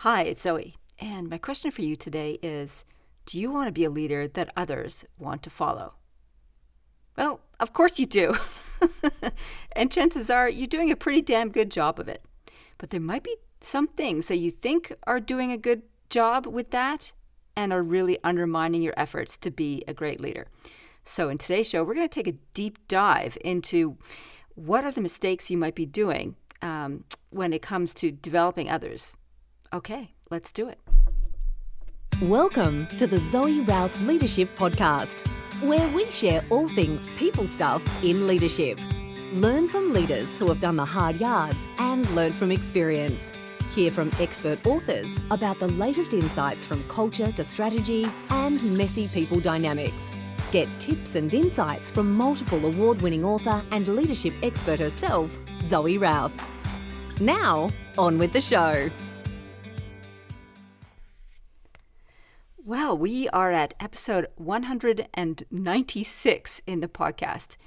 Hi, it's Zoe, and my question for you today is, do you want to be a leader that others want to follow? Well, of course you do. And chances are you're doing a pretty damn good job of it. But there might be some things that you think are doing a good job with that and are really undermining your efforts to be a great leader. So in today's show, we're going to take a deep dive into what are the mistakes you might be doing when it comes to developing others. Okay, let's do it. Welcome to the Zoe Routh Leadership Podcast, where we share all things people stuff in leadership. Learn from leaders who have done the hard yards and learn from experience. Hear from expert authors about the latest insights from culture to strategy and messy people dynamics. Get tips and insights from multiple award-winning author and leadership expert herself, Zoe Routh. Now, on with the show. Well, we are at episode 196 in the podcast.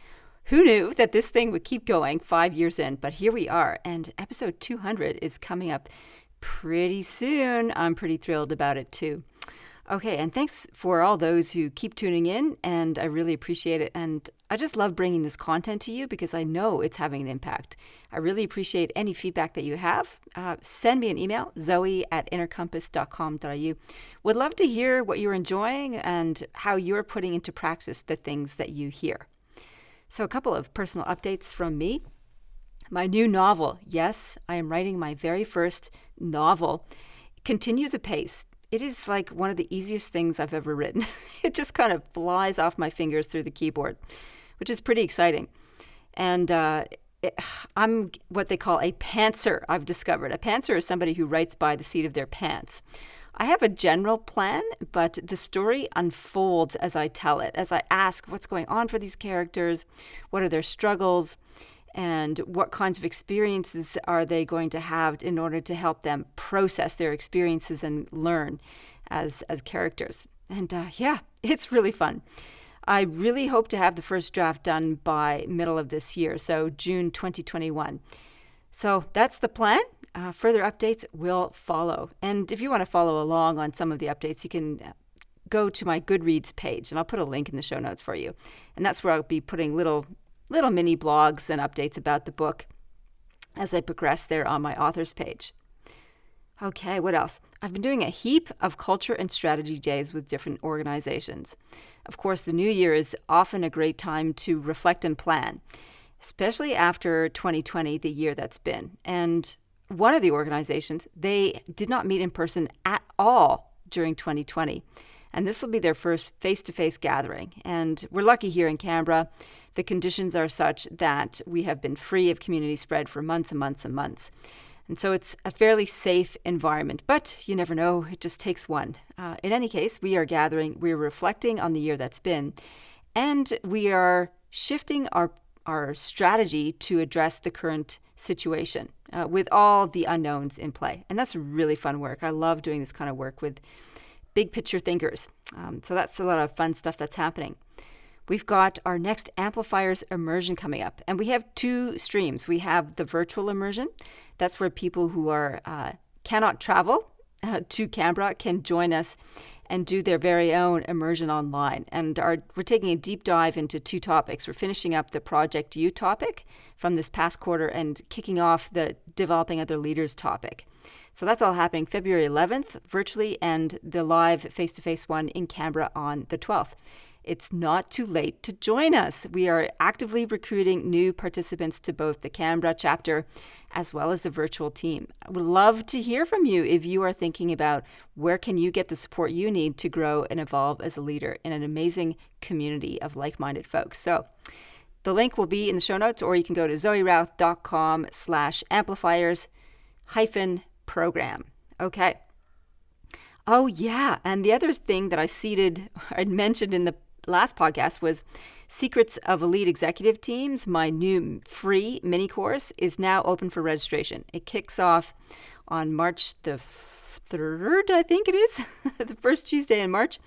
Who knew that this thing would keep going 5 years in, but here we are, and episode 200 is coming up pretty soon. I'm pretty thrilled about it too. Okay, and thanks for all those who keep tuning in, and I really appreciate it. And I just love bringing this content to you because I know it's having an impact. I really appreciate any feedback that you have. Send me an email, zoe@innercompass.com.au. Would love to hear what you're enjoying and how you're putting into practice the things that you hear. So a couple of personal updates from me. My new novel, yes, I am writing my very first novel, continues apace. It is like one of the easiest things I've ever written. It just kind of flies off my fingers through the keyboard, which is pretty exciting. And I'm what they call a pantser, I've discovered. A pantser is somebody who writes by the seat of their pants. I have a general plan, but the story unfolds as I tell it, as I ask what's going on for these characters, what are their struggles, and what kinds of experiences are they going to have in order to help them process their experiences and learn as characters. And it's really fun. I really hope to have the first draft done by middle of this year, so June 2021. So that's the plan. Further updates will follow. And if you want to follow along on some of the updates, you can go to my Goodreads page, and I'll put a link in the show notes for you. And that's where I'll be putting little mini blogs and updates about the book as I progress there on my author's page. Okay, what else? I've been doing a heap of culture and strategy days with different organizations. Of course, the new year is often a great time to reflect and plan, especially after 2020, the year that's been. And one of the organizations, they did not meet in person at all during 2020. And this will be their first face-to-face gathering. And we're lucky here in Canberra. The conditions are such that we have been free of community spread for months and months and months. And so it's a fairly safe environment, but you never know, it just takes one. In any case, we are gathering, we're reflecting on the year that's been, and we are shifting our strategy to address the current situation with all the unknowns in play. And that's really fun work. I love doing this kind of work with big picture thinkers. So that's a lot of fun stuff that's happening. We've got our next Amplifiers immersion coming up, and we have two streams. We have the virtual immersion. That's where people who are cannot travel to Canberra can join us and do their very own immersion online. And we're taking a deep dive into two topics. We're finishing up the Project U topic from this past quarter and kicking off the Developing Other Leaders topic. So that's all happening February 11th virtually, and the live face-to-face one in Canberra on the 12th. It's not too late to join us. We are actively recruiting new participants to both the Canberra chapter as well as the virtual team. I would love to hear from you if you are thinking about where can you get the support you need to grow and evolve as a leader in an amazing community of like-minded folks. So the link will be in the show notes, or you can go to zoerouth.com/amplifiers-program. Okay. Oh, yeah. And the other thing that I'd mentioned in the last podcast was Secrets of Elite Executive Teams. My new free mini course is now open for registration. It kicks off on March the 3rd, I think it is, the first Tuesday in March.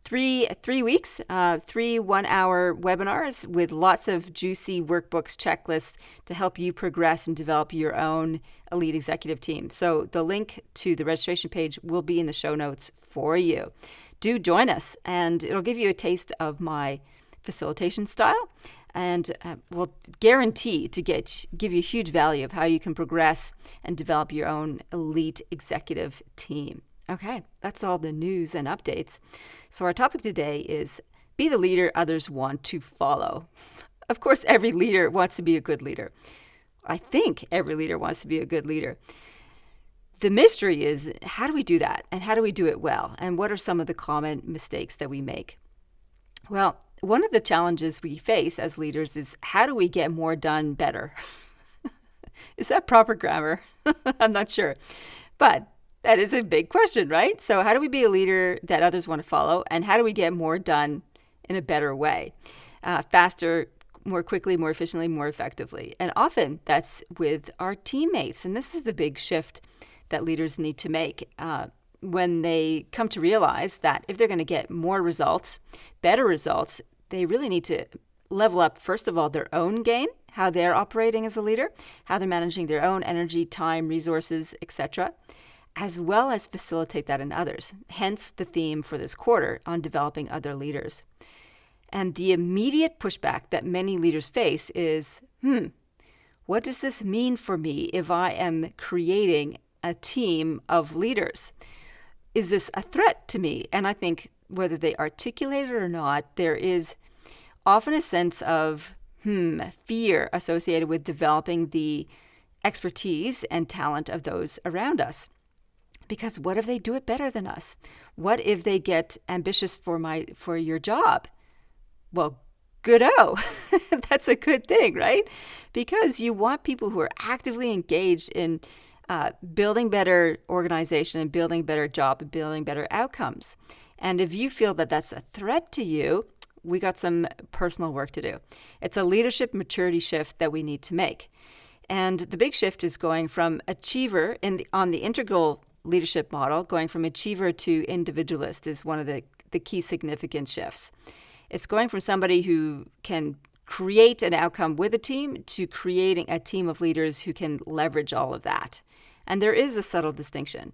three weeks, 3 1-hour webinars with lots of juicy workbooks, checklists to help you progress and develop your own elite executive team. So the link to the registration page will be in the show notes for you. Do join us, and it'll give you a taste of my facilitation style, and will guarantee to give you huge value of how you can progress and develop your own elite executive team. Okay, that's all the news and updates. So our topic today is be the leader others want to follow. Of course, every leader wants to be a good leader. I think every leader wants to be a good leader. The mystery is, how do we do that? And how do we do it well? And what are some of the common mistakes that we make? Well, one of the challenges we face as leaders is, how do we get more done better? Is that proper grammar? I'm not sure. But that is a big question, right? So how do we be a leader that others want to follow? And how do we get more done in a better way? Faster, more quickly, more efficiently, more effectively. And often that's with our teammates. And this is the big shift that leaders need to make when they come to realize that if they're going to get more results, better results, they really need to level up, first of all, their own game, how they're operating as a leader, how they're managing their own energy, time, resources, etc., as well as facilitate that in others. Hence the theme for this quarter on developing other leaders. And the immediate pushback that many leaders face is, what does this mean for me if I am creating a team of leaders? Is this a threat to me? And I think whether they articulate it or not, there is often a sense of fear associated with developing the expertise and talent of those around us. Because what if they do it better than us? What if they get ambitious for your job? Well, good-o. That's a good thing, right? Because you want people who are actively engaged in building better organization and building better job and building better outcomes. And if you feel that that's a threat to you, we got some personal work to do. It's a leadership maturity shift that we need to make. And the big shift is going from achiever on the integral leadership model, going from achiever to individualist is one of the key significant shifts. It's going from somebody who can create an outcome with a team to creating a team of leaders who can leverage all of that. And there is a subtle distinction.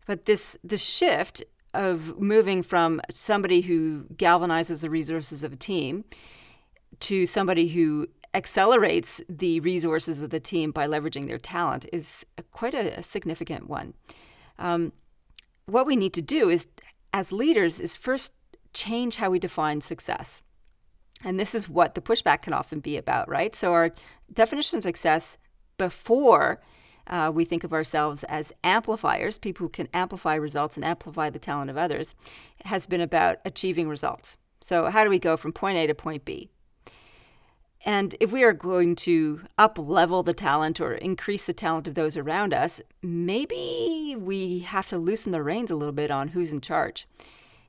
But the shift of moving from somebody who galvanizes the resources of a team to somebody who accelerates the resources of the team by leveraging their talent is quite a significant one. What we need to do is, as leaders, is first change how we define success. And this is what the pushback can often be about, right? So our definition of success before we think of ourselves as amplifiers, people who can amplify results and amplify the talent of others, has been about achieving results. So how do we go from point A to point B? And if we are going to up-level the talent or increase the talent of those around us, maybe we have to loosen the reins a little bit on who's in charge.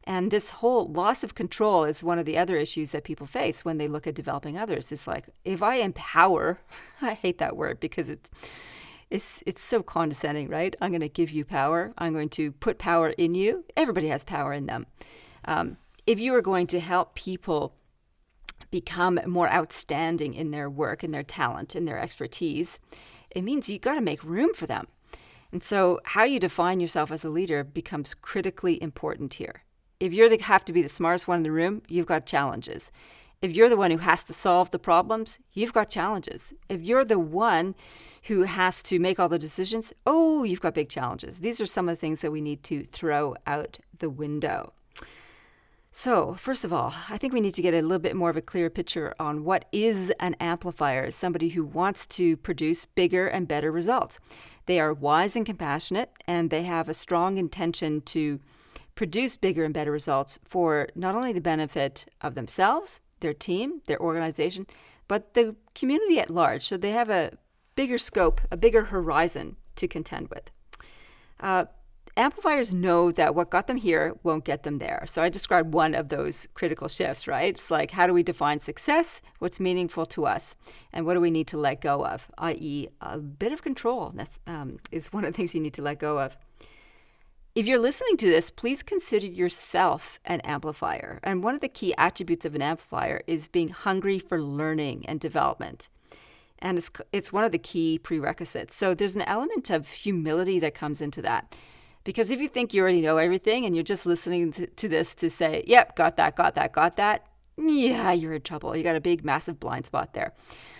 And this whole loss of control is one of the other issues that people face when they look at developing others. It's like, if I empower, I hate that word because it's so condescending, right? I'm going to give you power. I'm going to put power in you. Everybody has power in them. If you are going to help people become more outstanding in their work, in their talent, in their expertise, it means you got to make room for them. And so how you define yourself as a leader becomes critically important here. If you have to be the smartest one in the room, you've got challenges. If you're the one who has to solve the problems, you've got challenges. If you're the one who has to make all the decisions, you've got big challenges. These are some of the things that we need to throw out the window. So, first of all, I think we need to get a little bit more of a clear picture on what is an amplifier, somebody who wants to produce bigger and better results. They are wise and compassionate, and they have a strong intention to produce bigger and better results for not only the benefit of themselves, their team, their organization, but the community at large. So they have a bigger scope, a bigger horizon to contend with. Amplifiers know that what got them here won't get them there. So I described one of those critical shifts, right? It's like, how do we define success? What's meaningful to us? And what do we need to let go of? i.e. a bit of control is one of the things you need to let go of. If you're listening to this, please consider yourself an amplifier. And one of the key attributes of an amplifier is being hungry for learning and development. And it's one of the key prerequisites. So there's an element of humility that comes into that. Because if you think you already know everything and you're just listening to this to say, yep, got that, yeah, you're in trouble. You got a big, massive blind spot there.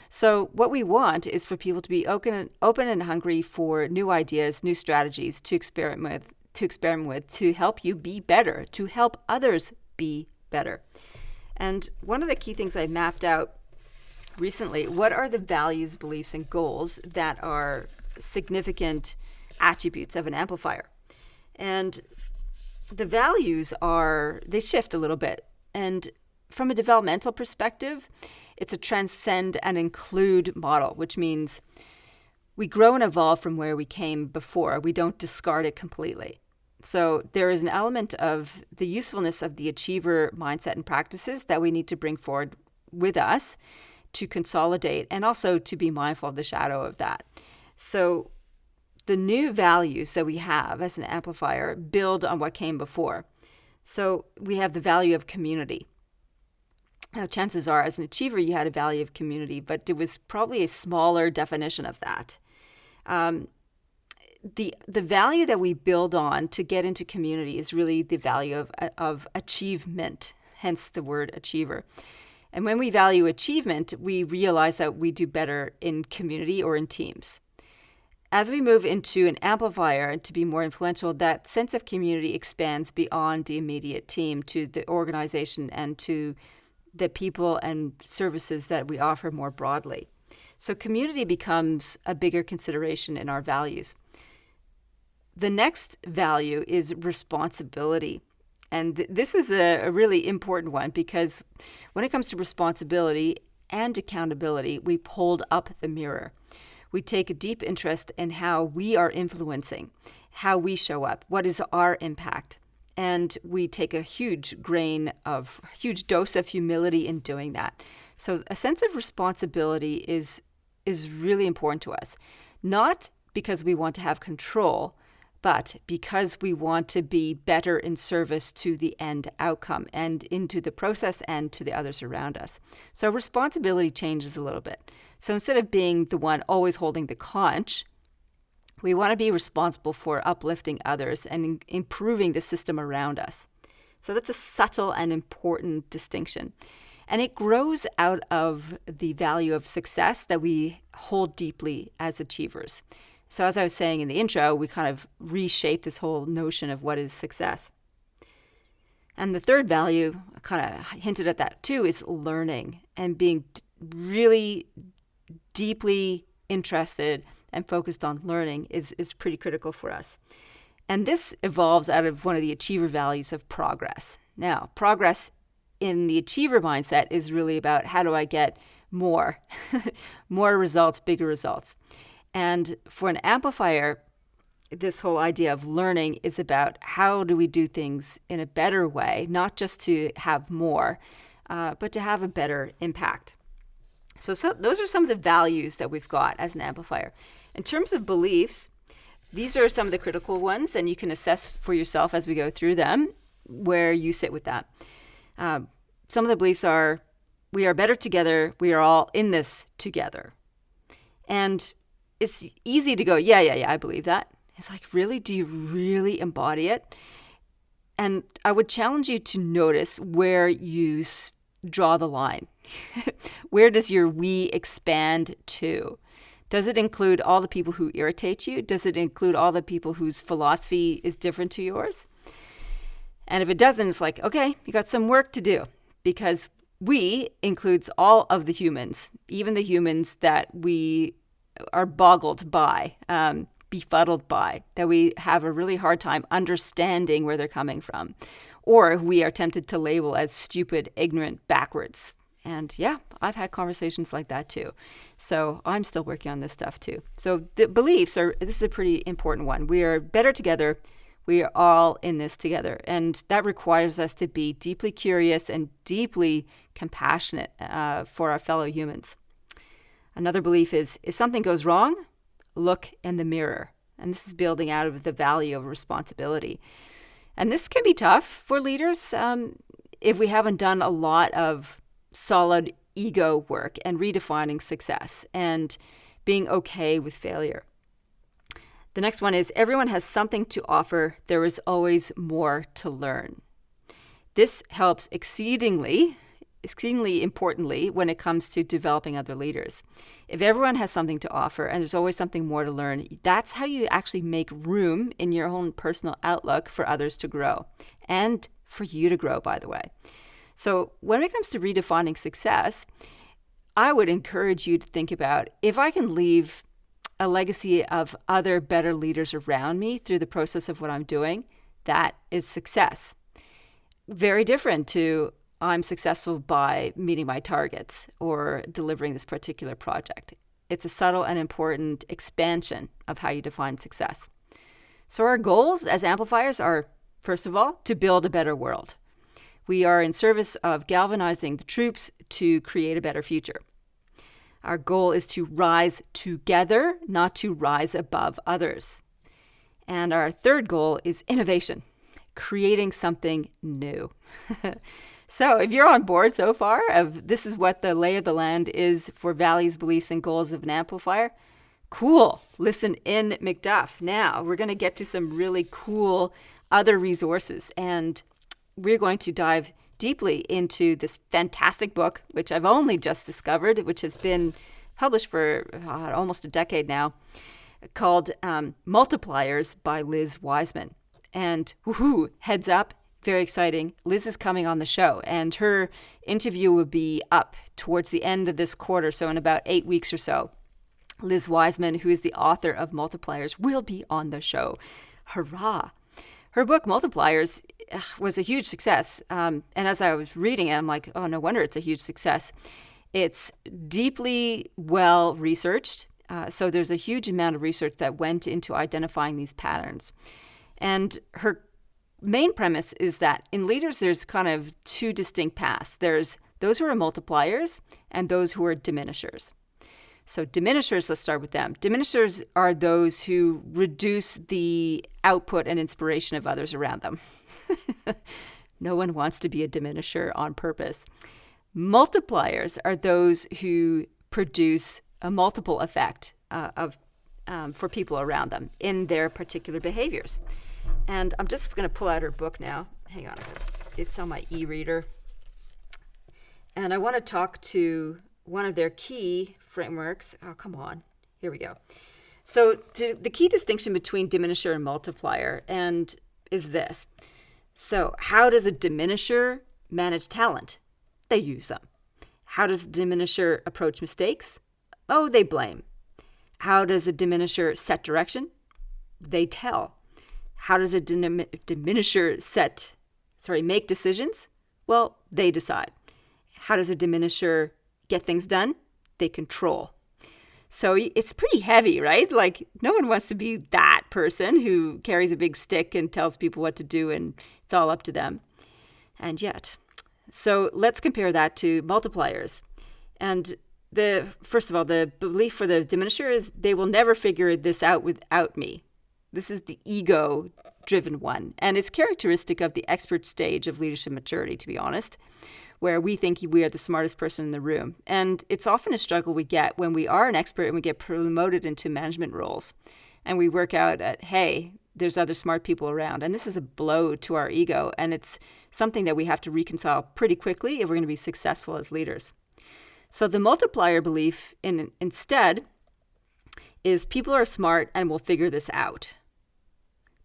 So what we want is for people to be open and hungry for new ideas, new strategies to experiment with, to help you be better, to help others be better. And one of the key things I mapped out recently, what are the values, beliefs, and goals that are significant attributes of an amplifier? And the values they shift a little bit. And from a developmental perspective, it's a transcend and include model, which means we grow and evolve from where we came before. We don't discard it completely. So there is an element of the usefulness of the achiever mindset and practices that we need to bring forward with us to consolidate and also to be mindful of the shadow of that. So the new values that we have as an amplifier build on what came before. So we have the value of community. Now, chances are, as an achiever, you had a value of community, but it was probably a smaller definition of that. The value that we build on to get into community is really the value of achievement, hence the word achiever. And when we value achievement, we realize that we do better in community or in teams. As we move into an amplifier and to be more influential, that sense of community expands beyond the immediate team to the organization and to the people and services that we offer more broadly. So community becomes a bigger consideration in our values. The next value is responsibility. And this is a really important one because when it comes to responsibility and accountability, we hold up the mirror. We take a deep interest in how we are influencing, how we show up, what is our impact. And we take a huge dose of humility in doing that. So a sense of responsibility is really important to us, not because we want to have control, but because we want to be better in service to the end outcome and into the process and to the others around us. So responsibility changes a little bit. So instead of being the one always holding the conch, we want to be responsible for uplifting others and improving the system around us. So that's a subtle and important distinction. And it grows out of the value of success that we hold deeply as achievers. So as I was saying in the intro, we kind of reshape this whole notion of what is success. And the third value, I kind of hinted at that too, is learning and being really deeply interested and focused on learning is pretty critical for us. And this evolves out of one of the achiever values of progress. Now, progress in the achiever mindset is really about how do I get more, more results, bigger results. And for an amplifier, this whole idea of learning is about how do we do things in a better way, not just to have more, but to have a better impact. So those are some of the values that we've got as an amplifier. In terms of beliefs, these are some of the critical ones, and you can assess for yourself as we go through them where you sit with that. Some of the beliefs are, we are better together, we are all in this together. And it's easy to go, yeah, I believe that. It's like, really? Do you really embody it? And I would challenge you to notice where you draw the line. Where does your we expand to? Does it include all the people who irritate you? Does it include all the people whose philosophy is different to yours? And if it doesn't, it's like, okay, you got some work to do, because we includes all of the humans, even the humans that we are boggled by, befuddled by, that we have a really hard time understanding where they're coming from, or we are tempted to label as stupid, ignorant, backwards. And yeah, I've had conversations like that too. So I'm still working on this stuff too. So the beliefs this is a pretty important one. We are better together. We are all in this together. And that requires us to be deeply curious and deeply compassionate for our fellow humans. Another belief is, if something goes wrong, look in the mirror. And this is building out of the value of responsibility. And this can be tough for leaders if we haven't done a lot of solid ego work and redefining success and being okay with failure. The next one is everyone has something to offer. There is always more to learn. This helps exceedingly importantly when it comes to developing other leaders. If everyone has something to offer and there's always something more to learn, that's how you actually make room in your own personal outlook for others to grow and for you to grow, by the way. So when it comes to redefining success, I would encourage you to think about if I can leave a legacy of other better leaders around me through the process of what I'm doing, that is success. Very different to I'm successful by meeting my targets or delivering this particular project. It's a subtle and important expansion of how you define success. So our goals as amplifiers are, first of all, to build a better world. We are in service of galvanizing the troops to create a better future. Our goal is to rise together, not to rise above others. And our third goal is innovation, creating something new. So if you're on board so far of this is what the lay of the land is for values, beliefs, and goals of an amplifier, cool. Listen in, McDuff. Now we're going to get to some really cool other resources, and we're going to dive deeply into this fantastic book, which I've only just discovered, which has been published for almost a decade now, called Multipliers by Liz Wiseman. And woohoo, heads up, very exciting. Liz is coming on the show, and her interview will be up towards the end of this quarter, so in about 8 weeks or so. Liz Wiseman, who is the author of Multipliers, will be on the show. Hurrah! Her book, Multipliers, was a huge success. And as I was reading it, I'm like, oh, no wonder it's a huge success. It's deeply well researched. So there's a huge amount of research that went into identifying these patterns. And her main premise is that in leaders, there's kind of two distinct paths. There's those who are multipliers and those who are diminishers. So diminishers, let's start with them. Diminishers are those who reduce the output and inspiration of others around them. No one wants to be a diminisher on purpose. Multipliers are those who produce a multiple effect for people around them in their particular behaviors. And I'm just going to pull out her book now. Hang on. It's on my e-reader. And I want to talk to one of their key frameworks. Oh, come on. Here we go. So the key distinction between diminisher and multiplier is this. So how does a diminisher manage talent? They use them. How does a diminisher approach mistakes? Oh, they blame. How does a diminisher set direction? They tell. How does a diminisher make decisions? Well, they decide. How does a diminisher get things done? They control. So it's pretty heavy, right? Like no one wants to be that person who carries a big stick and tells people what to do and it's all up to them. And yet, so let's compare that to multipliers. And first of all, the belief for the diminisher is they will never figure this out without me. This is the ego-driven one, and it's characteristic of the expert stage of leadership maturity, to be honest, where we think we are the smartest person in the room. And it's often a struggle we get when we are an expert and we get promoted into management roles, and we work out at, hey, there's other smart people around. And this is a blow to our ego, and it's something that we have to reconcile pretty quickly if we're going to be successful as leaders. So the multiplier belief instead is people are smart and will figure this out.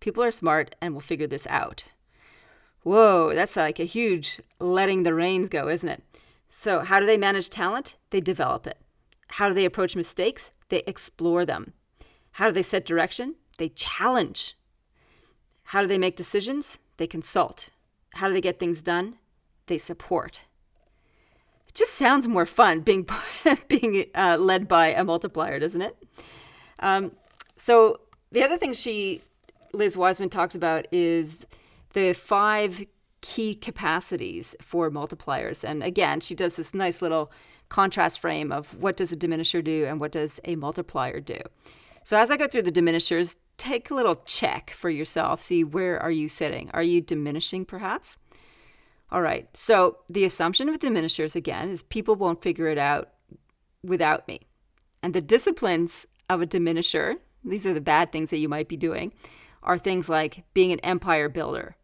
People are smart and will figure this out. Whoa, that's like a huge letting the reins go, isn't it? So how do they manage talent? They develop it. How do they approach mistakes? They explore them. How do they set direction? They challenge. How do they make decisions? They consult. How do they get things done? They support. It just sounds more fun being led by a multiplier, doesn't it? So the other thing Liz Wiseman talks about is the 5 key capacities for multipliers. And again, she does this nice little contrast frame of what does a diminisher do and what does a multiplier do. So as I go through the diminishers, take a little check for yourself. See, where are you sitting? Are you diminishing perhaps? All right. So the assumption of diminishers, again, is people won't figure it out without me. And the disciplines of a diminisher, these are the bad things that you might be doing, are things like being an empire builder.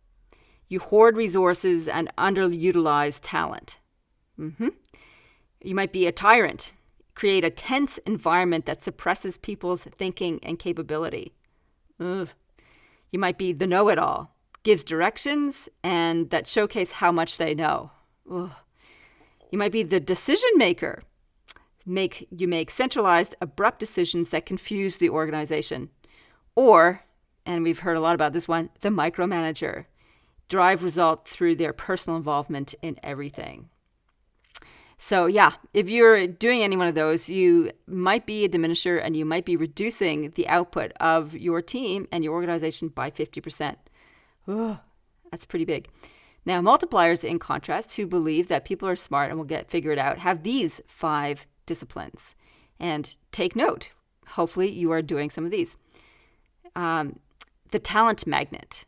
You hoard resources and underutilize talent. You might be a tyrant. Create a tense environment that suppresses people's thinking and capability. Ugh. You might be the know-it-all. Gives directions and that showcase how much they know. Ugh. You might be the decision maker. You make centralized, abrupt decisions that confuse the organization. Or, and we've heard a lot about this one, the micromanager. Drive results through their personal involvement in everything. So yeah, if you're doing any one of those, you might be a diminisher and you might be reducing the output of your team and your organization by 50%. Ugh, that's pretty big. Now, multipliers, in contrast, who believe that people are smart and will get figured out, have these 5 disciplines. And take note, hopefully you are doing some of these. The talent magnet.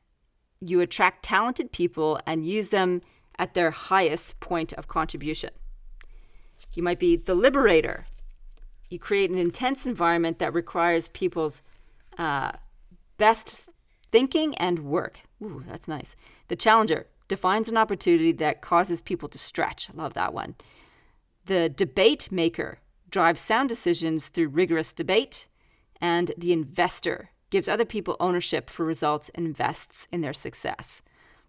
You attract talented people and use them at their highest point of contribution. You might be the liberator. You create an intense environment that requires people's best thinking and work. Ooh, that's nice. The challenger defines an opportunity that causes people to stretch. I love that one. The debate maker drives sound decisions through rigorous debate. And the investor gives other people ownership for results and invests in their success.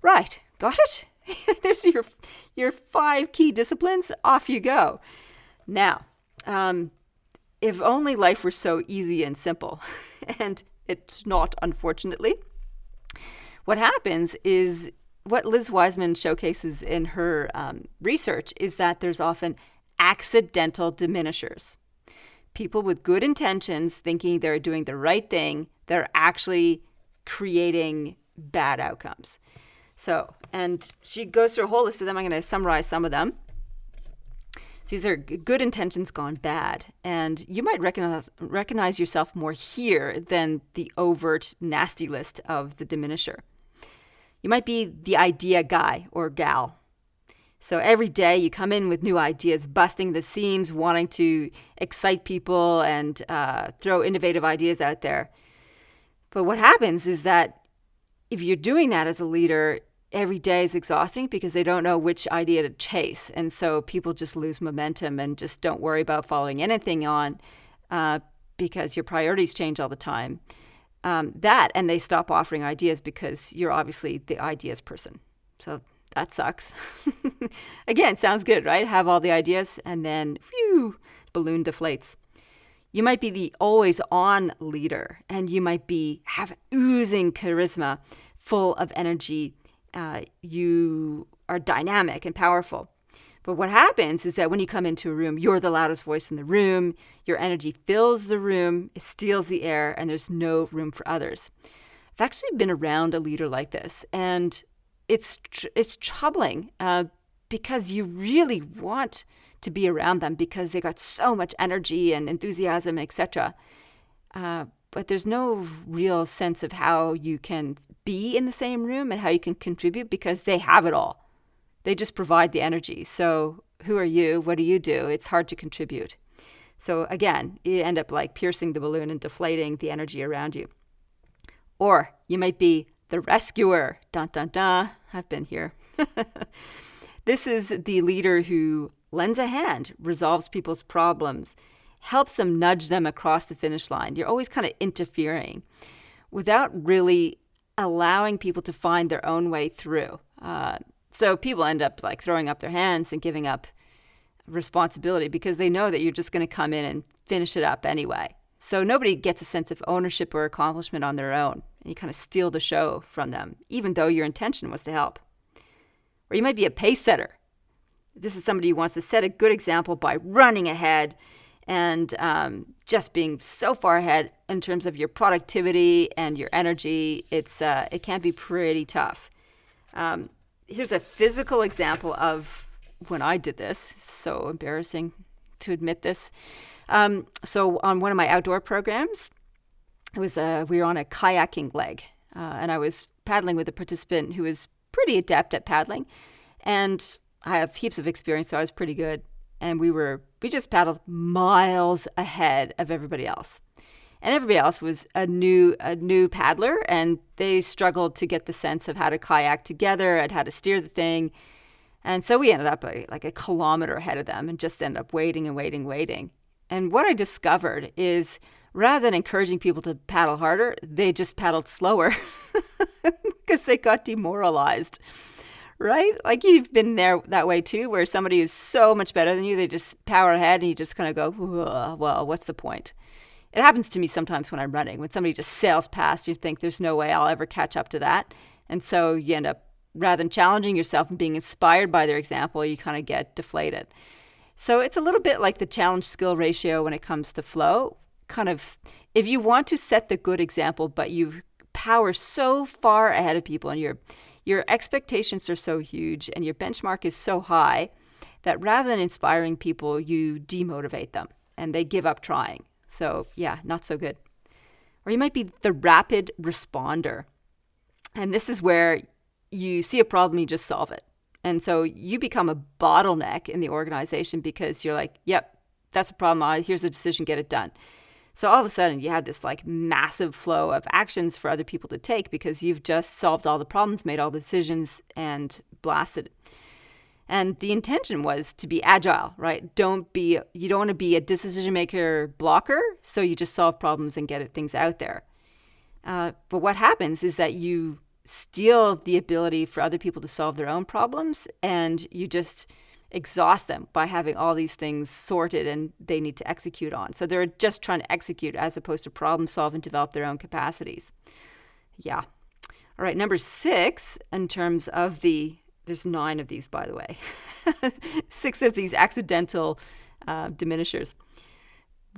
Right, got it? There's your 5 key disciplines. Off you go. Now, if only life were so easy and simple, and it's not, unfortunately. What happens is, what Liz Wiseman showcases in her research is that there's often accidental diminishers. People with good intentions thinking they're doing the right thing, they're actually creating bad outcomes. So, and she goes through a whole list of them. I'm going to summarize some of them. So these are good intentions gone bad. And you might recognize yourself more here than the overt nasty list of the diminisher. You might be the idea guy or gal. So every day you come in with new ideas, busting the seams, wanting to excite people and throw innovative ideas out there. But what happens is that if you're doing that as a leader, every day is exhausting because they don't know which idea to chase. And so people just lose momentum and just don't worry about following anything on because your priorities change all the time. And they stop offering ideas because you're obviously the ideas person. So that sucks. Again, sounds good, right? Have all the ideas and then phew, balloon deflates. You might be the always-on leader, and you might have oozing charisma, full of energy. You are dynamic and powerful. But what happens is that when you come into a room, you're the loudest voice in the room. Your energy fills the room, it steals the air, and there's no room for others. I've actually been around a leader like this, and it's troubling because you really want to be around them because they got so much energy and enthusiasm, etc. But there's no real sense of how you can be in the same room and how you can contribute because they have it all. They just provide the energy. So who are you? What do you do? It's hard to contribute. So again, you end up like piercing the balloon and deflating the energy around you. Or you might be the rescuer. Dun, dun, dun. I've been here. This is the leader who lends a hand, resolves people's problems, helps them nudge them across the finish line. You're always kind of interfering without really allowing people to find their own way through. So people end up like throwing up their hands and giving up responsibility because they know that you're just going to come in and finish it up anyway. So nobody gets a sense of ownership or accomplishment on their own. And you kind of steal the show from them, even though your intention was to help. Or you might be a pace setter. This is somebody who wants to set a good example by running ahead and just being so far ahead in terms of your productivity and your energy. It can be pretty tough. Here's a physical example of when I did this. So embarrassing to admit this. So on one of my outdoor programs, we were on a kayaking leg, and I was paddling with a participant who was pretty adept at paddling, and I have heaps of experience, so I was pretty good. And we just paddled miles ahead of everybody else. And everybody else was a new paddler, and they struggled to get the sense of how to kayak together and how to steer the thing. And so we ended up like a kilometer ahead of them and just ended up waiting and waiting, waiting. And what I discovered is rather than encouraging people to paddle harder, they just paddled slower because they got demoralized. Right? Like you've been there that way too, where somebody who's so much better than you, they just power ahead and you just kind of go, well, what's the point? It happens to me sometimes when I'm running. When somebody just sails past, you think there's no way I'll ever catch up to that. And so you end up, rather than challenging yourself and being inspired by their example, you kind of get deflated. So it's a little bit like the challenge skill ratio when it comes to flow. Kind of, if you want to set the good example, but you power so far ahead of people and your expectations are so huge and your benchmark is so high that rather than inspiring people, you demotivate them and they give up trying. So yeah, not so good. Or you might be the rapid responder. And this is where you see a problem, you just solve it. And so you become a bottleneck in the organization because you're like, yep, that's a problem. Here's a decision, get it done. So all of a sudden you have this like massive flow of actions for other people to take because you've just solved all the problems, made all the decisions, and blasted. And the intention was to be agile, right? You don't want to be a decision maker blocker, so you just solve problems and get things out there. But what happens is that you steal the ability for other people to solve their own problems, and you just exhaust them by having all these things sorted and they need to execute on. So they're just trying to execute as opposed to problem solve and develop their own capacities. Yeah. All right, number 6 in terms of there's 9 of these, by the way. 6 of these accidental diminishers.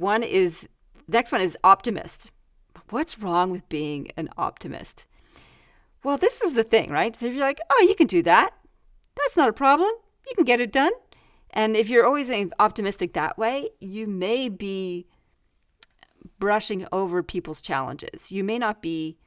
Next one is optimist. What's wrong with being an optimist? Well, this is the thing, right? So if you're like, oh, you can do that. That's not a problem. You can get it done. And if you're always optimistic that way, you may be brushing over people's challenges. You may not be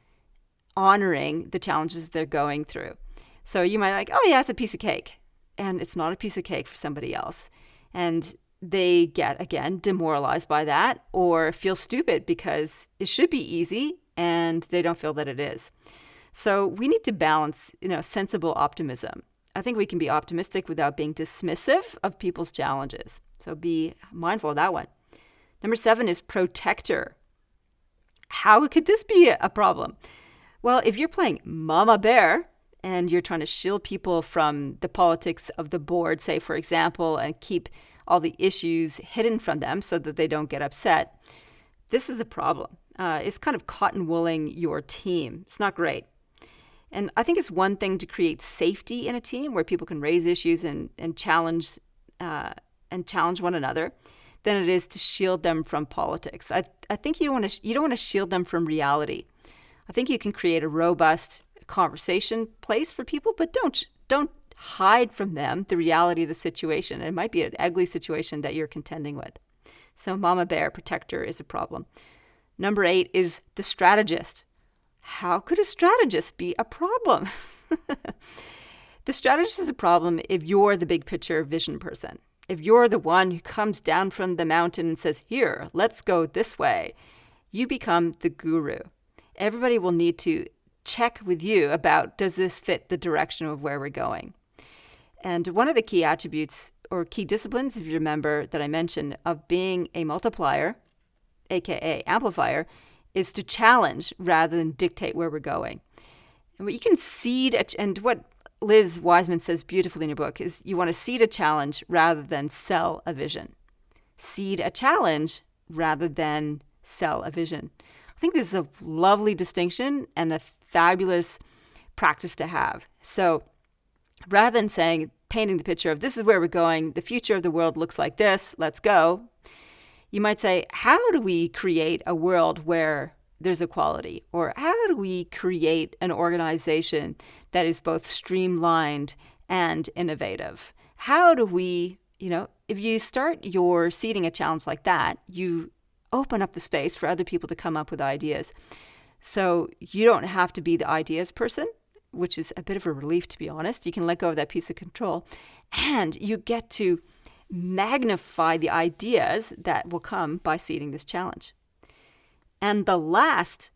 honoring the challenges they're going through. So you might like, oh yeah, it's a piece of cake. And it's not a piece of cake for somebody else. And they get, again, demoralized by that or feel stupid because it should be easy and they don't feel that it is. So we need to balance, sensible optimism. I think we can be optimistic without being dismissive of people's challenges. So be mindful of that one. Number 7 is protector. How could this be a problem? Well, if you're playing Mama Bear and you're trying to shield people from the politics of the board, say, for example, and keep all the issues hidden from them so that they don't get upset, this is a problem. It's kind of cotton wooling your team. It's not great. And I think it's one thing to create safety in a team where people can raise issues and challenge one another than it is to shield them from politics. I think you don't want to shield them from reality. I think you can create a robust conversation place for people, but don't hide from them the reality of the situation. It might be an ugly situation that you're contending with. So Mama Bear, protector, is a problem. Number 8 is the strategist. How could a strategist be a problem? The strategist is a problem if you're the big picture vision person. If you're the one who comes down from the mountain and says, here, let's go this way, you become the guru. Everybody will need to check with you about, does this fit the direction of where we're going? And one of the key attributes or key disciplines, if you remember, that I mentioned of being a multiplier, aka amplifier, is to challenge rather than dictate where we're going. And what you can seed, and what Liz Wiseman says beautifully in her book, is you want to seed a challenge rather than sell a vision. Seed a challenge rather than sell a vision. I think this is a lovely distinction and a fabulous practice to have. So rather than painting the picture of this is where we're going, the future of the world looks like this, let's go, you might say, how do we create a world where there's equality? Or how do we create an organization that is both streamlined and innovative? How do we, if you start your seeding a challenge like that, you open up the space for other people to come up with ideas. So you don't have to be the ideas person, which is a bit of a relief, to be honest. You can let go of that piece of control, and you get to magnify the ideas that will come by seeding this challenge. And the last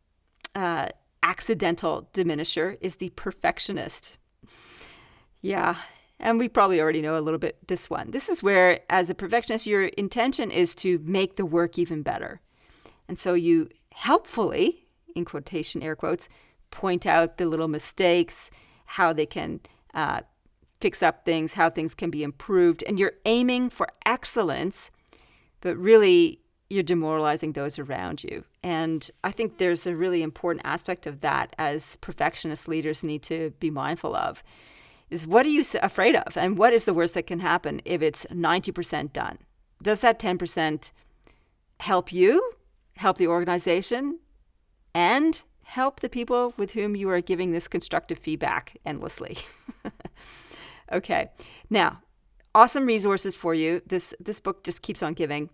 accidental diminisher is the perfectionist. Yeah, and we probably already know a little bit this one. This is where, as a perfectionist, your intention is to make the work even better. And so you helpfully, in quotation, air quotes, point out the little mistakes, how they can fix up things, how things can be improved. And you're aiming for excellence, but really you're demoralizing those around you. And I think there's a really important aspect of that as perfectionist leaders need to be mindful of, is what are you afraid of? And what is the worst that can happen if it's 90% done? Does that 10% help you, help the organization, and help the people with whom you are giving this constructive feedback endlessly? Okay, now, awesome resources for you. This book just keeps on giving.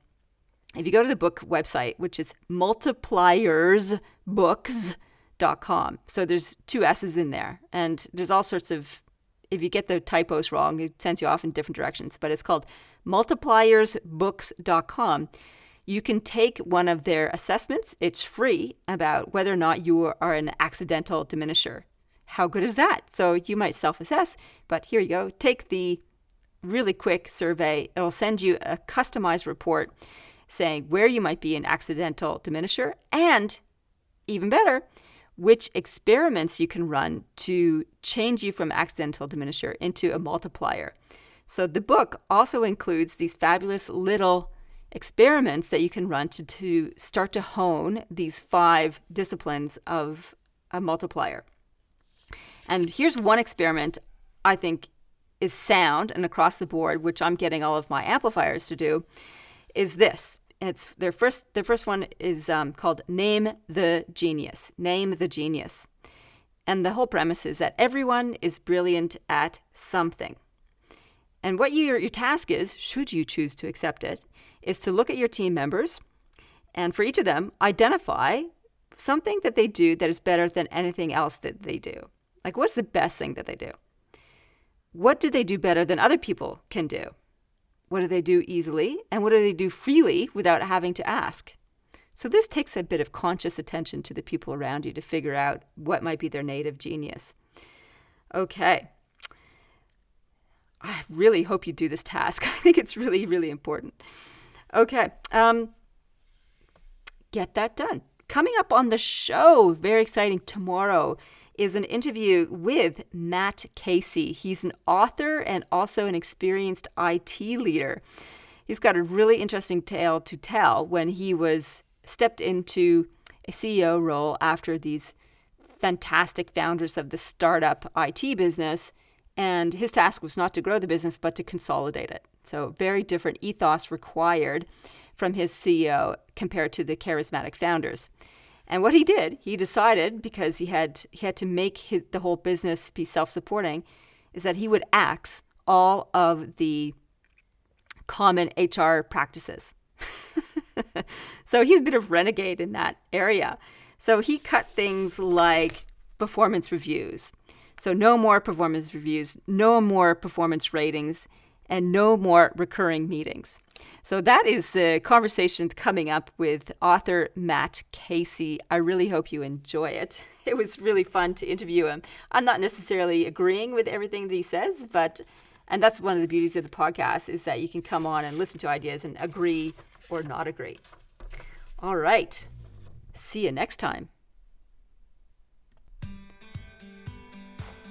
If you go to the book website, which is multipliersbooks.com, so there's 2 S's in there, and there's all sorts of, if you get the typos wrong, it sends you off in different directions, but it's called multipliersbooks.com. You can take one of their assessments. It's free, about whether or not you are an accidental diminisher. How good is that? So you might self-assess, but here you go. Take the really quick survey. It'll send you a customized report saying where you might be an accidental diminisher, and even better, which experiments you can run to change you from accidental diminisher into a multiplier. So the book also includes these fabulous little experiments that you can run to start to hone these 5 disciplines of a multiplier. And here's one experiment I think is sound and across the board, which I'm getting all of my amplifiers to do, is this. It's their first one is called Name the Genius. Name the Genius. And the whole premise is that everyone is brilliant at something. And what your task is, should you choose to accept it, is to look at your team members and for each of them, identify something that they do that is better than anything else that they do. Like, what's the best thing that they do? What do they do better than other people can do? What do they do easily? And what do they do freely without having to ask? So this takes a bit of conscious attention to the people around you to figure out what might be their native genius. Okay. I really hope you do this task. I think it's really, really important. Okay. Get that done. Coming up on the show, very exciting, tomorrow is an interview with Matt Casey. He's an author and also an experienced IT leader. He's got a really interesting tale to tell when he was stepped into a CEO role after these fantastic founders of the startup IT business. And his task was not to grow the business, but to consolidate it. So very different ethos required from his CEO compared to the charismatic founders. And what he did, he decided, because he had to make the whole business be self-supporting, is that he would axe all of the common HR practices. So he's a bit of renegade in that area. So he cut things like performance reviews. So no more performance reviews, no more performance ratings, and no more recurring meetings. So that is the conversation coming up with author Matt Casey. I really hope you enjoy it. It was really fun to interview him. I'm not necessarily agreeing with everything that he says, and that's one of the beauties of the podcast, is that you can come on and listen to ideas and agree or not agree. All right. See you next time.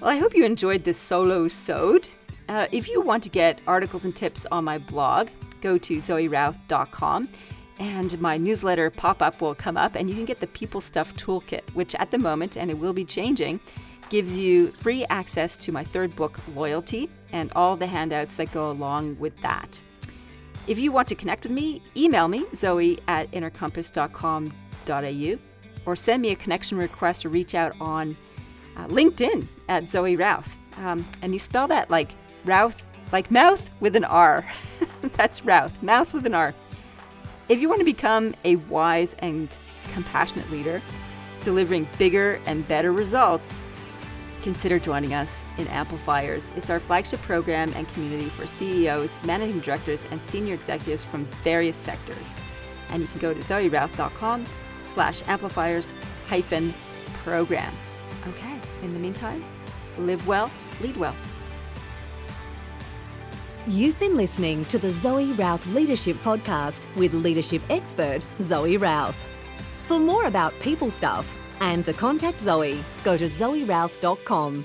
Well, I hope you enjoyed this solosode. If you want to get articles and tips on my blog, go to zoerouth.com and my newsletter pop-up will come up and you can get the People Stuff Toolkit, which at the moment, and it will be changing, gives you free access to my 3rd book, Loyalty, and all the handouts that go along with that. If you want to connect with me, email me, zoe@innercompass.com.au, or send me a connection request or reach out on LinkedIn at Zoe Routh. And you spell that like Routh, like mouth with an R. That's Routh, mouth with an R. If you want to become a wise and compassionate leader, delivering bigger and better results, consider joining us in Amplifiers. It's our flagship program and community for CEOs, managing directors, and senior executives from various sectors. And you can go to zoerouth.com/amplifiers-program. Okay, in the meantime, live well, lead well. You've been listening to the Zoe Routh Leadership Podcast with leadership expert Zoe Routh. For more about people stuff and to contact Zoe, go to zoerouth.com.